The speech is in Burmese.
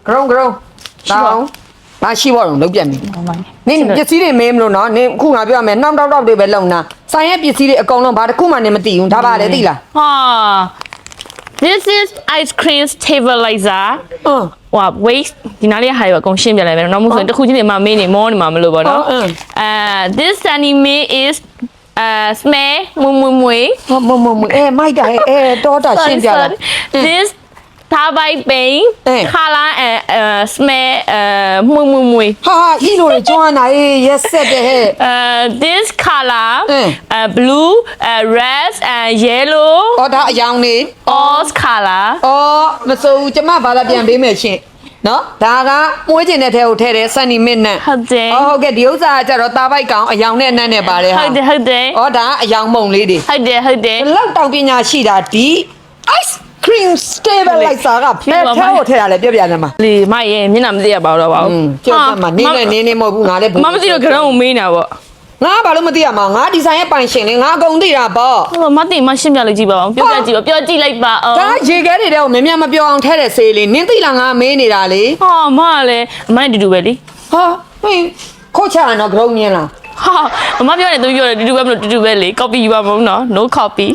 ground တောင်းငါရှိဘောတော့လုံးပြတ်ပြီနင်ပစ္စည်းတွေမေးမလို့နော်နင်အခုငါပြောရမယ်နှောင်းတောက်တွေပဲလုံနာဆိုင်ရဲ့ပစ္စည်းတွေအကုန်လုံးဘာတစ်ခုမှနင်မသိဘူးဒါပါလေသိလား This is ice cream stabilizer ဟို waste ဒီနားလေးဟာရောအကုန်ရှင်းပြလိုက်မယ်နော်မဟုတ်ဆိုရင်တစ်ခုချင်းနေမှမေးနေမောနေမှာမလို့ပေါ့နော်this anime is smell မွမွမွေမိုက်တာတောတာရှင်းပြလိုက် this ထားပိုက်ပိန်ခါလာsmell မွမွမွေဟာဤလိုကျွမ်းတာရက်ဆက်တဲ့ဟဲ့this color blue red and yellow ဒါအယောင်နေ all color မစိုးဘူးကျမဘာသာပြန်ပေးမယ်ရှင်နော်ဒါကမွေးကျင်တဲ့ထဲကိုထည့်တယ်စန်နီမစ်နဲ့ဟုတ်တယ်ဟုတ်ကဲ့ဒီဥစ္စာကကြတော့တာပိုက်ကောင်အယောင်နဲ့အနက်နဲ့ပါတယ်ဟာဟုတ်တယ်ဒါကအယောင်မုံလေးတွေဟုတ်တယ်လောက်တောင်ပညာရှိတာဒီ ice cream stabilizer ကဖဲထဲကိုထည့်တာလေပြပြနေမှာလေမရဲ့မျက်နှာမသိရပါတော့ပါဘူးကျောက်မှာနင်းနေမဟုတ်ဘူးငါလည်းမမသိတော့ ground ကိုမေးနေတာပေါ့ငါဘာလို့မသိရမှာငါဒီဇိုင်းရဲ့ပိုင်ရှင်လေငါအကုန်သိတာပေါ့မသိမရှင်းပြလိုက်ကြည့်ပါအောင်ပြောကြည့်လိုက်ပါအောင်ဒါရေခဲတွေတဲ့ကိုမြင်မပြောအောင်ထဲတဲ့ဆေးလေးနင်းသိလားငါမေးနေတာလေဟာမလည်းအမနဲ့တူတူပဲလေဟာဟင်းခိုးချရတော့ ground မြင်လားဟာမပြောနေသူပြောတယ်တူတူပဲမလို့တူတူပဲလေ copy ယူပါမလို့နော် no copy